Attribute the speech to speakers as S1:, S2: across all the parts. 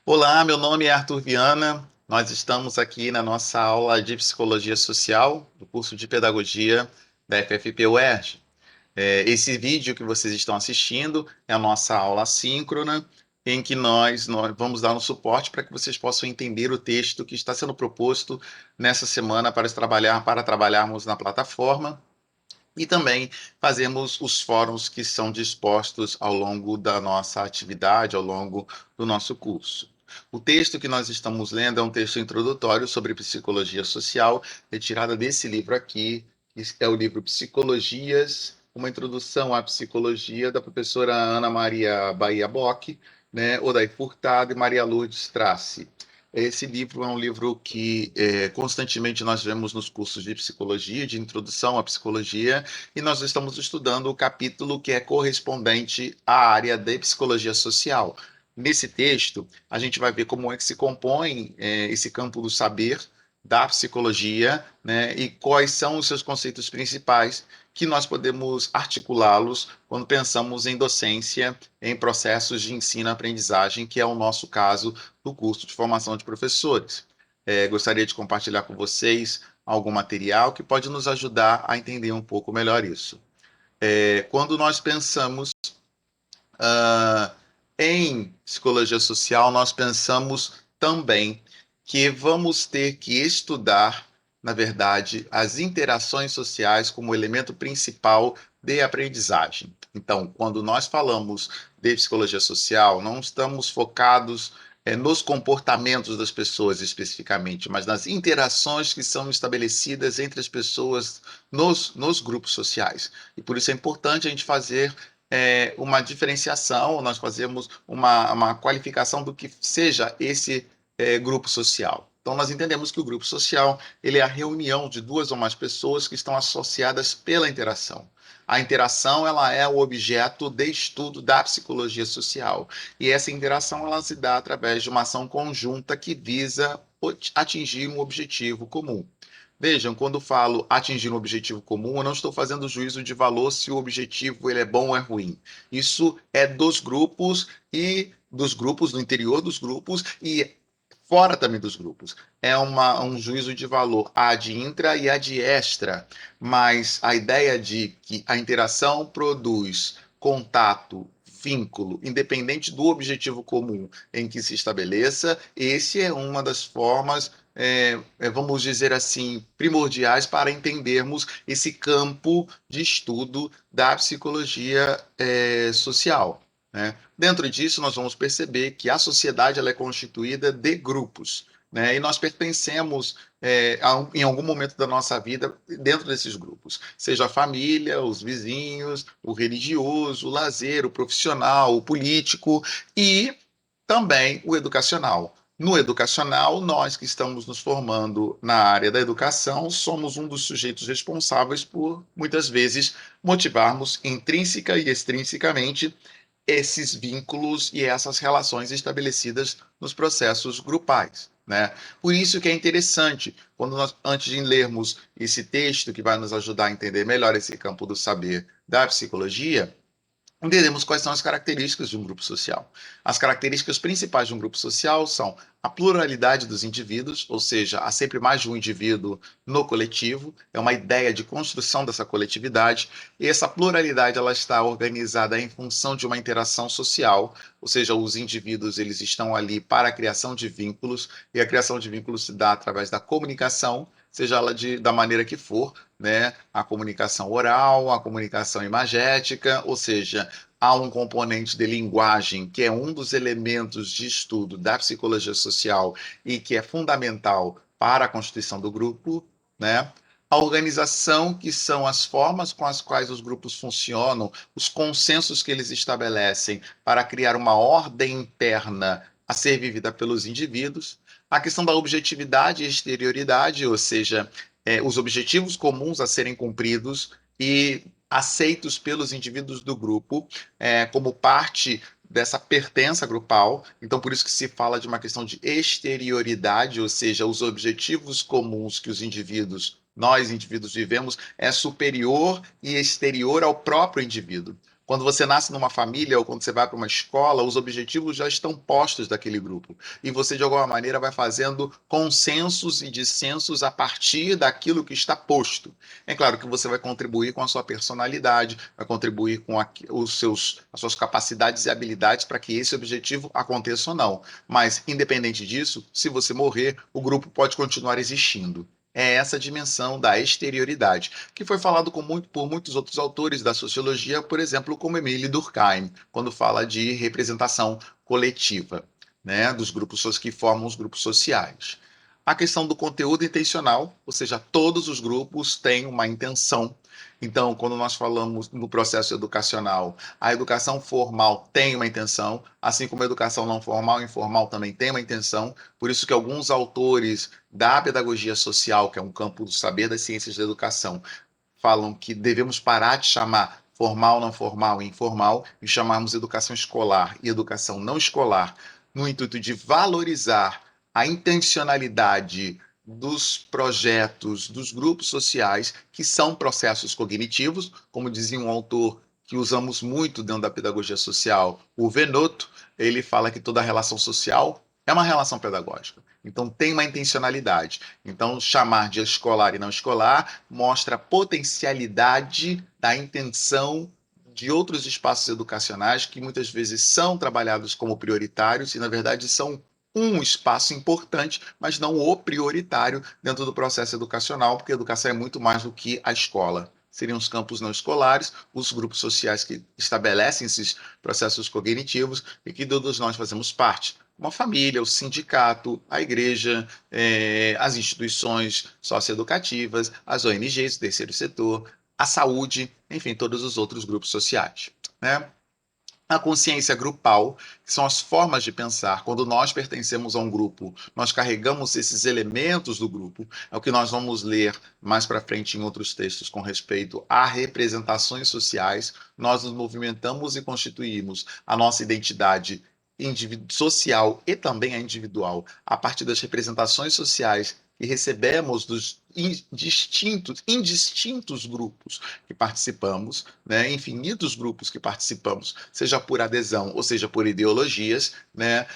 S1: Olá, meu nome é Arthur Viana. Nós estamos aqui na nossa aula de Psicologia Social do curso de Pedagogia da FFP-UERJ. Esse vídeo que vocês estão assistindo é a nossa aula síncrona, em que nós vamos dar um suporte para que vocês possam entender o texto que está sendo proposto nessa semana para trabalharmos na plataforma e também fazermos os fóruns que são dispostos ao longo da nossa atividade, ao longo do nosso curso. O texto que nós estamos lendo é um texto introdutório sobre psicologia social, retirada desse livro aqui, que é o livro Psicologias, uma introdução à psicologia, da professora Ana Maria Bahia Bock, né, Odair Furtado e Maria Lourdes Tracy. Esse livro é um livro que constantemente nós vemos nos cursos de psicologia, de introdução à psicologia, e nós estamos estudando o capítulo que é correspondente à área de psicologia social. Nesse texto, a gente vai ver como é que se compõe esse campo do saber da psicologia, né, e quais são os seus conceitos principais que nós podemos articulá-los quando pensamos em docência, em processos de ensino-aprendizagem, que é o nosso caso do curso de formação de professores. Gostaria de compartilhar com vocês algum material que pode nos ajudar a entender um pouco melhor isso. Quando nós pensamos ah, em psicologia social, nós pensamos também que vamos ter que estudar, na verdade, as interações sociais como elemento principal de aprendizagem. Então, quando nós falamos de psicologia social, não estamos focados nos comportamentos das pessoas especificamente, mas nas interações que são estabelecidas entre as pessoas nos grupos sociais. E por isso é importante a gente fazer uma diferenciação, nós fazemos uma qualificação do que seja esse grupo social. Então, nós entendemos que o grupo social ele é a reunião de duas ou mais pessoas que estão associadas pela interação. A interação ela é o objeto de estudo da psicologia social. E essa interação ela se dá através de uma ação conjunta que visa atingir um objetivo comum. Vejam, quando falo atingir um objetivo comum, eu não estou fazendo juízo de valor se o objetivo ele é bom ou é ruim. Isso é dos grupos e dos grupos, no interior dos grupos e fora também dos grupos. É um juízo de valor ad intra e ad extra, mas a ideia de que a interação produz contato, vínculo, independente do objetivo comum em que se estabeleça, esse é uma das formas vamos dizer assim, primordiais para entendermos esse campo de estudo da psicologia social. Né? Dentro disso, nós vamos perceber que a sociedade ela é constituída de grupos, né? E nós pertencemos em algum momento da nossa vida dentro desses grupos, seja a família, os vizinhos, o religioso, o lazer, o profissional, o político e também o educacional. No educacional, nós que estamos nos formando na área da educação, somos um dos sujeitos responsáveis por, muitas vezes, motivarmos intrínseca e extrinsecamente esses vínculos e essas relações estabelecidas nos processos grupais. Né? Por isso que é interessante, quando nós, antes de lermos esse texto que vai nos ajudar a entender melhor esse campo do saber da psicologia, entendemos quais são as características de um grupo social. As características principais de um grupo social são a pluralidade dos indivíduos, ou seja, há sempre mais de um indivíduo no coletivo, é uma ideia de construção dessa coletividade, e essa pluralidade ela está organizada em função de uma interação social, ou seja, os indivíduos eles estão ali para a criação de vínculos, e a criação de vínculos se dá através da comunicação, seja ela da maneira que for, né? A comunicação oral, a comunicação imagética, ou seja, há um componente de linguagem que é um dos elementos de estudo da psicologia social e que é fundamental para a constituição do grupo, né? A organização, que são as formas com as quais os grupos funcionam, os consensos que eles estabelecem para criar uma ordem interna a ser vivida pelos indivíduos. A questão da objetividade e exterioridade, ou seja, os objetivos comuns a serem cumpridos e aceitos pelos indivíduos do grupo como parte dessa pertença grupal. Então, por isso que se fala de uma questão de exterioridade, ou seja, os objetivos comuns que os indivíduos, nós indivíduos vivemos, é superior e exterior ao próprio indivíduo. Quando você nasce numa família ou quando você vai para uma escola, os objetivos já estão postos daquele grupo. E você, de alguma maneira, vai fazendo consensos e dissensos a partir daquilo que está posto. É claro que você vai contribuir com a sua personalidade, vai contribuir com as suas capacidades e habilidades para que esse objetivo aconteça ou não. Mas, independente disso, se você morrer, o grupo pode continuar existindo. É essa dimensão da exterioridade, que foi falado por muitos outros autores da sociologia, por exemplo, como Emile Durkheim, quando fala de representação coletiva, né, dos grupos que formam os grupos sociais. A questão do conteúdo intencional, ou seja, todos os grupos têm uma intenção. Então, quando nós falamos no processo educacional, a educação formal tem uma intenção, assim como a educação não formal e informal também tem uma intenção. Por isso que alguns autores da pedagogia social, que é um campo do saber das ciências da educação, falam que devemos parar de chamar formal, não formal e informal e chamarmos educação escolar e educação não escolar, no intuito de valorizar a intencionalidade dos projetos, dos grupos sociais, que são processos cognitivos, como dizia um autor que usamos muito dentro da pedagogia social, o Venotto, ele fala que toda relação social é uma relação pedagógica. Então, tem uma intencionalidade. Então, chamar de escolar e não escolar mostra a potencialidade da intenção de outros espaços educacionais que muitas vezes são trabalhados como prioritários e, na verdade, são um espaço importante, mas não o prioritário dentro do processo educacional, porque a educação é muito mais do que a escola. Seriam os campos não escolares, os grupos sociais que estabelecem esses processos cognitivos e que todos nós fazemos parte. Uma família, o sindicato, a igreja, as instituições socioeducativas, as ONGs, o terceiro setor, a saúde, enfim, todos os outros grupos sociais, né? A consciência grupal, que são as formas de pensar. Quando nós pertencemos a um grupo, nós carregamos esses elementos do grupo. É o que nós vamos ler mais para frente em outros textos com respeito a representações sociais. Nós nos movimentamos e constituímos a nossa identidade social e também a individual a partir das representações sociais que recebemos dos indistintos grupos que participamos, né, infinitos grupos que participamos, seja por adesão ou seja por ideologias, né,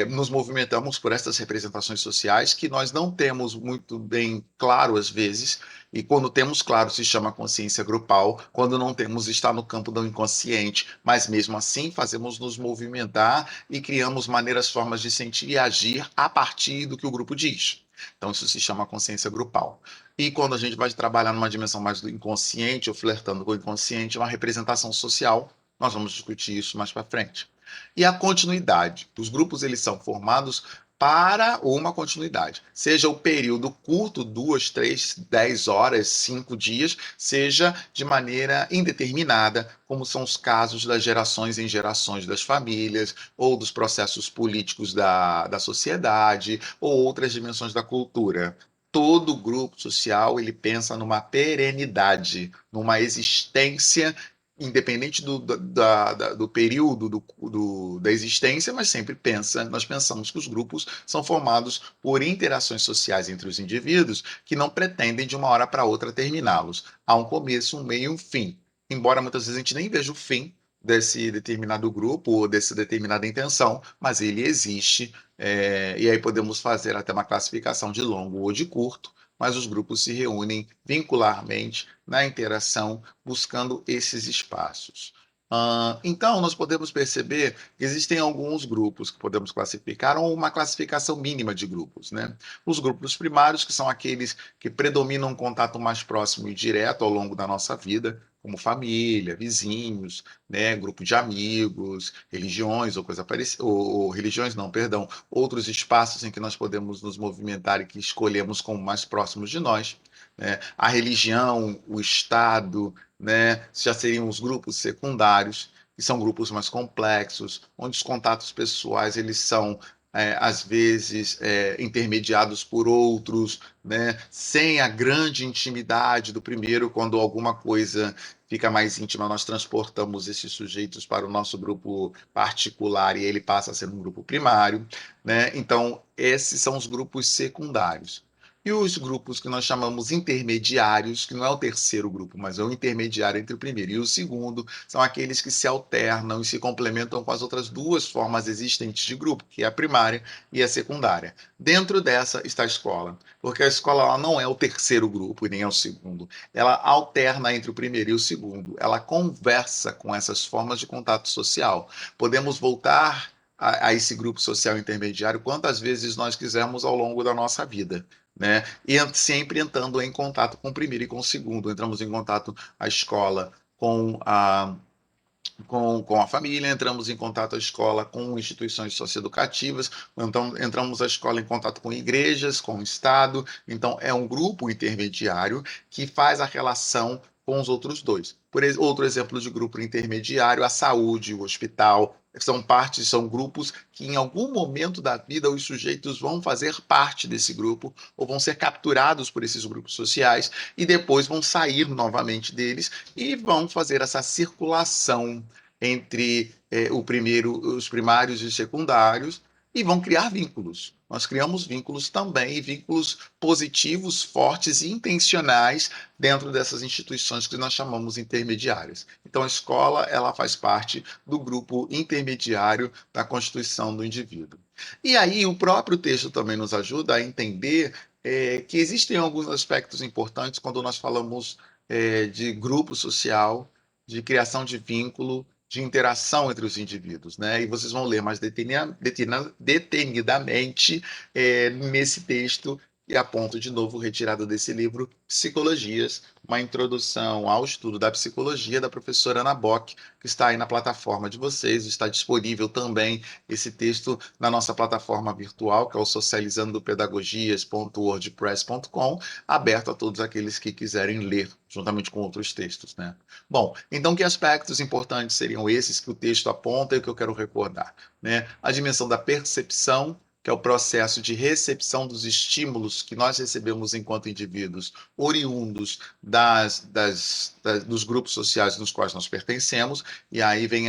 S1: nos movimentamos por essas representações sociais que nós não temos muito bem claro às vezes, e quando temos claro se chama consciência grupal, quando não temos está no campo do inconsciente, mas mesmo assim fazemos nos movimentar e criamos maneiras, formas de sentir e agir a partir do que o grupo diz. Então isso se chama consciência grupal. E quando a gente vai trabalhar numa dimensão mais do inconsciente, ou flertando com o inconsciente, uma representação social, nós vamos discutir isso mais para frente. E a continuidade. Os grupos eles são formados para uma continuidade. Seja o período curto, 2, 3, 10 horas, 5 dias, seja de maneira indeterminada, como são os casos das gerações em gerações das famílias, ou dos processos políticos da sociedade, ou outras dimensões da cultura. Todo grupo social ele pensa numa perenidade, numa existência independente do período da existência, mas sempre nós pensamos que os grupos são formados por interações sociais entre os indivíduos que não pretendem de uma hora para outra terminá-los. Há um começo, um meio e um fim. Embora muitas vezes a gente nem veja o fim desse determinado grupo ou dessa determinada intenção, mas ele existe, e aí podemos fazer até uma classificação de longo ou de curto, mas os grupos se reúnem vincularmente na interação, buscando esses espaços. Então, nós podemos perceber que existem alguns grupos que podemos classificar, ou uma classificação mínima de grupos, né? Os grupos primários, que são aqueles que predominam um contato mais próximo e direto ao longo da nossa vida, como família, vizinhos, né, grupo de amigos, religiões ou coisa parecida, ou religiões não, perdão, outros espaços em que nós podemos nos movimentar e que escolhemos como mais próximos de nós, né? A religião, o Estado, né, já seriam os grupos secundários, que são grupos mais complexos, onde os contatos pessoais eles são às vezes intermediados por outros, né, sem a grande intimidade do primeiro, quando alguma coisa fica mais íntima, nós transportamos esses sujeitos para o nosso grupo particular e ele passa a ser um grupo primário, né? Então, esses são os grupos secundários. E os grupos que nós chamamos intermediários, que não é o terceiro grupo, mas é o intermediário entre o primeiro e o segundo, são aqueles que se alternam e se complementam com as outras duas formas existentes de grupo, que é a primária e a secundária. Dentro dessa está a escola, porque a escola ela não é o terceiro grupo e nem é o segundo. Ela alterna entre o primeiro e o segundo. Ela conversa com essas formas de contato social. Podemos voltar a esse grupo social intermediário quantas vezes nós quisermos ao longo da nossa vida. Né? E sempre entrando em contato com o primeiro e com o segundo. Entramos em contato a escola com a família, entramos em contato a escola com instituições socioeducativas, então entramos a escola em contato com igrejas, com o Estado. Então é um grupo intermediário que faz a relação com os outros dois. Outro exemplo de grupo intermediário, a saúde, o hospital, são grupos que em algum momento da vida os sujeitos vão fazer parte desse grupo ou vão ser capturados por esses grupos sociais e depois vão sair novamente deles e vão fazer essa circulação entre os primários e os secundários e vão criar vínculos. Nós criamos vínculos também, vínculos positivos, fortes e intencionais dentro dessas instituições que nós chamamos intermediárias. Então, a escola ela faz parte do grupo intermediário da constituição do indivíduo. E aí, o próprio texto também nos ajuda a entender que existem alguns aspectos importantes quando nós falamos de grupo social, de criação de vínculo, de interação entre os indivíduos, né? E vocês vão ler mais detenidamente nesse texto e aponto de novo retirado desse livro Psicologias, uma introdução ao estudo da psicologia da professora Ana Bock, que está aí na plataforma de vocês, está disponível também esse texto na nossa plataforma virtual, que é o socializandopedagogias.wordpress.com, aberto a todos aqueles que quiserem ler, juntamente com outros textos, né? Bom, então que aspectos importantes seriam esses que o texto aponta e que eu quero recordar, né? A dimensão da percepção, que é o processo de recepção dos estímulos que nós recebemos enquanto indivíduos, oriundos dos grupos sociais nos quais nós pertencemos, e aí vem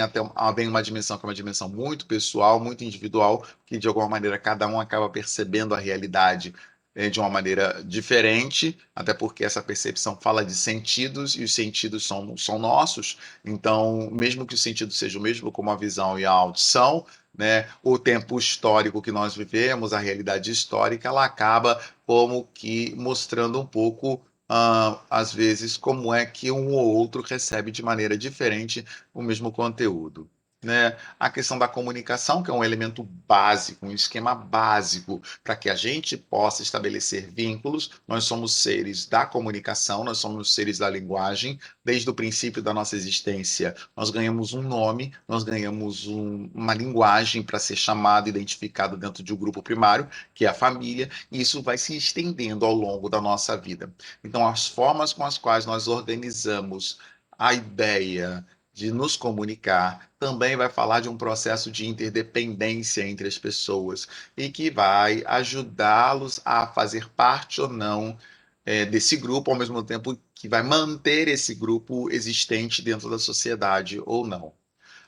S1: uma dimensão que é uma dimensão muito pessoal, muito individual, que de alguma maneira cada um acaba percebendo a realidade de uma maneira diferente, até porque essa percepção fala de sentidos e os sentidos são nossos, então, mesmo que o sentido seja o mesmo como a visão e a audição, né, o tempo histórico que nós vivemos, a realidade histórica, ela acaba como que mostrando um pouco, às vezes, como é que um ou outro recebe de maneira diferente o mesmo conteúdo. Né? A questão da comunicação, que é um elemento básico, um esquema básico para que a gente possa estabelecer vínculos. Nós somos seres da comunicação, nós somos seres da linguagem. Desde o princípio da nossa existência, nós ganhamos um nome, nós ganhamos uma linguagem para ser chamado, identificado dentro de um grupo primário, que é a família, e isso vai se estendendo ao longo da nossa vida. Então, as formas com as quais nós organizamos a ideia de nos comunicar, também vai falar de um processo de interdependência entre as pessoas e que vai ajudá-los a fazer parte ou não desse grupo, ao mesmo tempo que vai manter esse grupo existente dentro da sociedade ou não.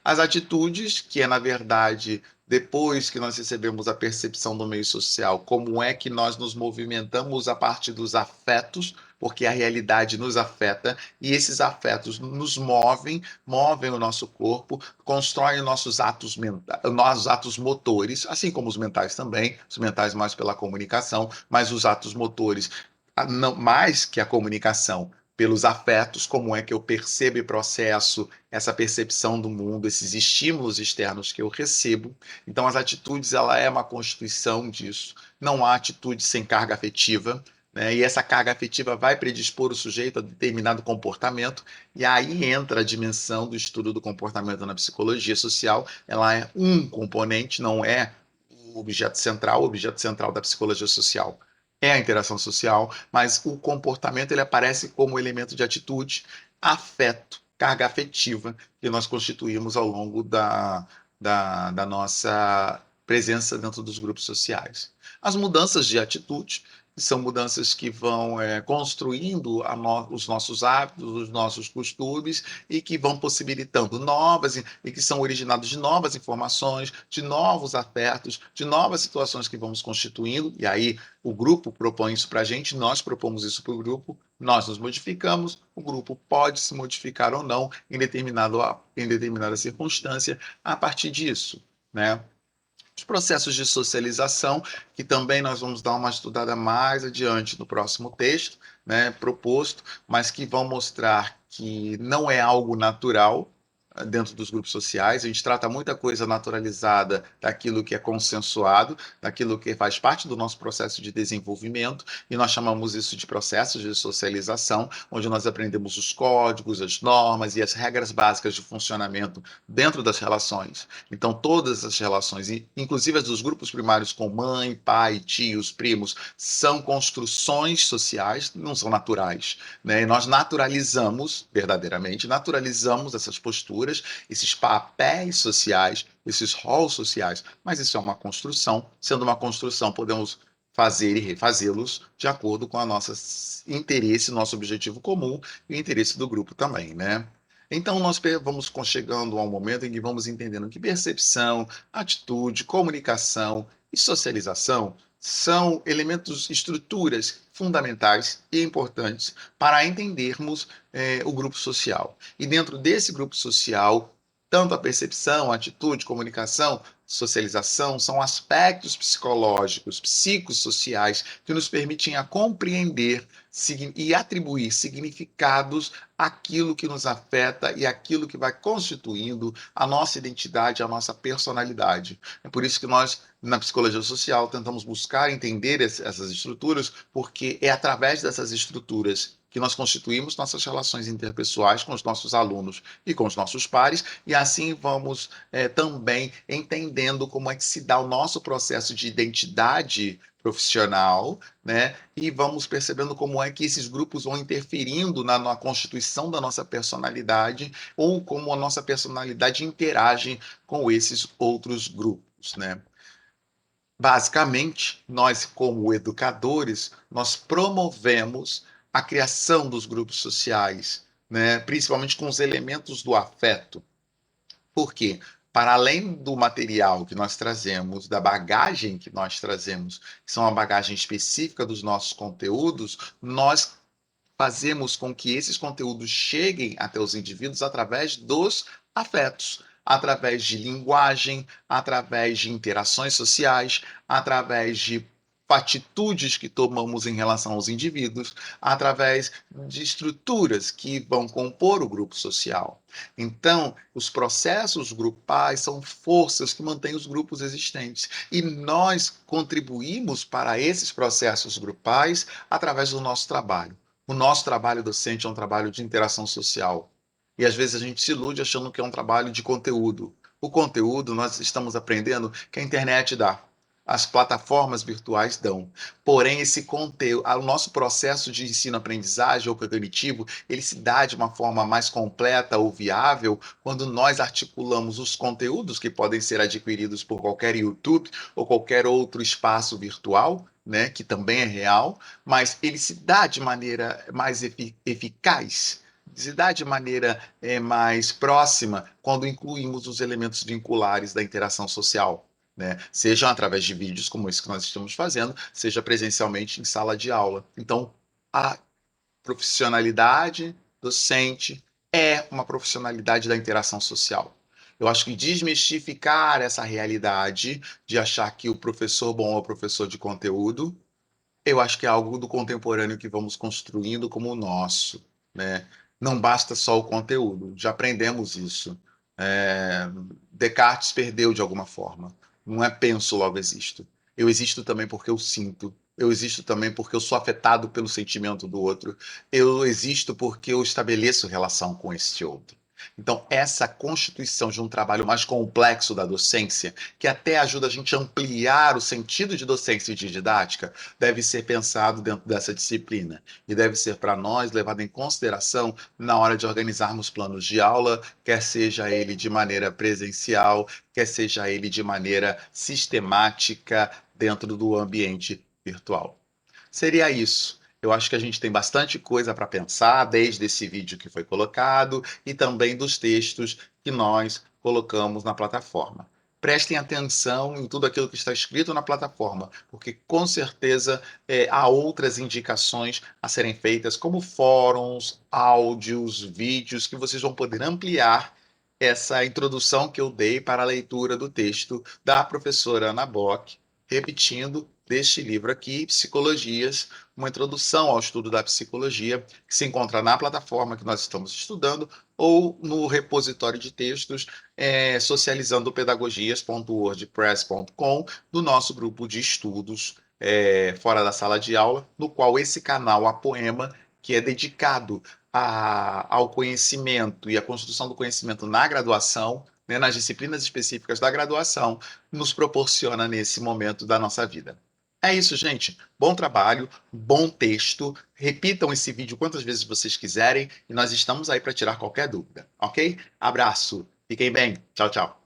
S1: As atitudes, que é, na verdade, depois que nós recebemos a percepção do meio social, como é que nós nos movimentamos a partir dos afetos, porque a realidade nos afeta e esses afetos nos movem o nosso corpo, constroem nossos atos mentais, nossos atos motores, assim como os mentais também, os mentais mais pela comunicação, mas os atos motores, não, mais que a comunicação, pelos afetos, como é que eu percebo e processo essa percepção do mundo, esses estímulos externos que eu recebo. Então, as atitudes, ela é uma constituição disso. Não há atitude sem carga afetiva, né? E essa carga afetiva vai predispor o sujeito a determinado comportamento, e aí entra a dimensão do estudo do comportamento na psicologia social. Ela é um componente, não é o objeto central da psicologia social é a interação social, mas o comportamento ele aparece como elemento de atitude, afeto, carga afetiva que nós constituímos ao longo da nossa presença dentro dos grupos sociais. As mudanças de atitude, são mudanças que vão construindo os nossos hábitos, os nossos costumes e que vão possibilitando e que são originados de novas informações, de novos afetos, de novas situações que vamos constituindo, e aí o grupo propõe isso para a gente, nós propomos isso para o grupo, nós nos modificamos, o grupo pode se modificar ou não em determinada circunstância a partir disso, né? Os processos de socialização, que também nós vamos dar uma estudada mais adiante no próximo texto, né, proposto, mas que vão mostrar que não é algo natural dentro dos grupos sociais. A gente trata muita coisa naturalizada daquilo que é consensuado, daquilo que faz parte do nosso processo de desenvolvimento, e nós chamamos isso de processos de socialização, onde nós aprendemos os códigos, as normas e as regras básicas de funcionamento dentro das relações. Então, todas as relações, inclusive as dos grupos primários com mãe, pai, tios, primos, são construções sociais, não são naturais, né? E nós naturalizamos essas posturas, esses papéis sociais, esses roles sociais, mas isso é uma construção. Sendo uma construção, podemos fazer e refazê-los de acordo com o nosso interesse, nosso objetivo comum e o interesse do grupo também, né? Então, nós vamos chegando a um momento em que vamos entendendo que percepção, atitude, comunicação e socialização são elementos, estruturas fundamentais e importantes para entendermos o grupo social. E dentro desse grupo social, tanto a percepção, a atitude, comunicação, socialização são aspectos psicológicos, psicossociais que nos permitem a compreender e atribuir significados àquilo que nos afeta e àquilo que vai constituindo a nossa identidade, a nossa personalidade. É por isso que nós, na psicologia social, tentamos buscar entender essas estruturas, porque é através dessas estruturas que nós constituímos nossas relações interpessoais com os nossos alunos e com os nossos pares, e assim vamos também entendendo como é que se dá o nosso processo de identidade profissional, né? E vamos percebendo como é que esses grupos vão interferindo na constituição da nossa personalidade ou como a nossa personalidade interage com esses outros grupos, né? Basicamente, nós, como educadores, nós promovemos a criação dos grupos sociais, né? Principalmente com os elementos do afeto. Por quê? Para além do material que nós trazemos, da bagagem que nós trazemos, que são a bagagem específica dos nossos conteúdos, nós fazemos com que esses conteúdos cheguem até os indivíduos através dos afetos, através de linguagem, através de interações sociais, através de atitudes que tomamos em relação aos indivíduos, através de estruturas que vão compor o grupo social. Então, os processos grupais são forças que mantêm os grupos existentes. E nós contribuímos para esses processos grupais através do nosso trabalho. O nosso trabalho docente é um trabalho de interação social. E às vezes a gente se ilude achando que é um trabalho de conteúdo. O conteúdo nós estamos aprendendo que a internet dá. As plataformas virtuais dão. Porém, esse conteúdo, o nosso processo de ensino-aprendizagem ou cognitivo, ele se dá de uma forma mais completa ou viável quando nós articulamos os conteúdos que podem ser adquiridos por qualquer YouTube ou qualquer outro espaço virtual, né, que também é real, mas ele se dá de maneira mais eficaz, se dá de maneira mais próxima quando incluímos os elementos vinculares da interação social. Né? Seja através de vídeos como esse que nós estamos fazendo, seja presencialmente em sala de aula. Então, a profissionalidade docente é uma profissionalidade da interação social. Eu acho que desmistificar essa realidade de achar que o professor bom é o professor de conteúdo, eu acho que é algo do contemporâneo que vamos construindo como o nosso, né? Não basta só o conteúdo, já aprendemos isso. É, Descartes perdeu de alguma forma. Não é penso, logo existo. Eu existo também porque eu sinto. Eu existo também porque eu sou afetado pelo sentimento do outro. Eu existo porque eu estabeleço relação com esse outro. Então, essa constituição de um trabalho mais complexo da docência, que até ajuda a gente a ampliar o sentido de docência e de didática, deve ser pensado dentro dessa disciplina e deve ser para nós levado em consideração na hora de organizarmos planos de aula, quer seja ele de maneira presencial, quer seja ele de maneira sistemática dentro do ambiente virtual. seria isso. Eu acho que a gente tem bastante coisa para pensar, desde esse vídeo que foi colocado e também dos textos que nós colocamos na plataforma. Prestem atenção em tudo aquilo que está escrito na plataforma, porque com certeza há outras indicações a serem feitas, como fóruns, áudios, vídeos, que vocês vão poder ampliar essa introdução que eu dei para a leitura do texto da professora Ana Bock, repetindo deste livro aqui, Psicologias, uma introdução ao estudo da psicologia, que se encontra na plataforma que nós estamos estudando ou no repositório de textos socializandopedagogias.wordpress.com do nosso grupo de estudos fora da sala de aula, no qual esse canal Apoema, que é dedicado ao conhecimento e à construção do conhecimento na graduação, né, nas disciplinas específicas da graduação, nos proporciona nesse momento da nossa vida. É isso, gente. Bom trabalho, bom texto. Repitam esse vídeo quantas vezes vocês quiserem e nós estamos aí para tirar qualquer dúvida, ok? Abraço. Fiquem bem. Tchau, tchau.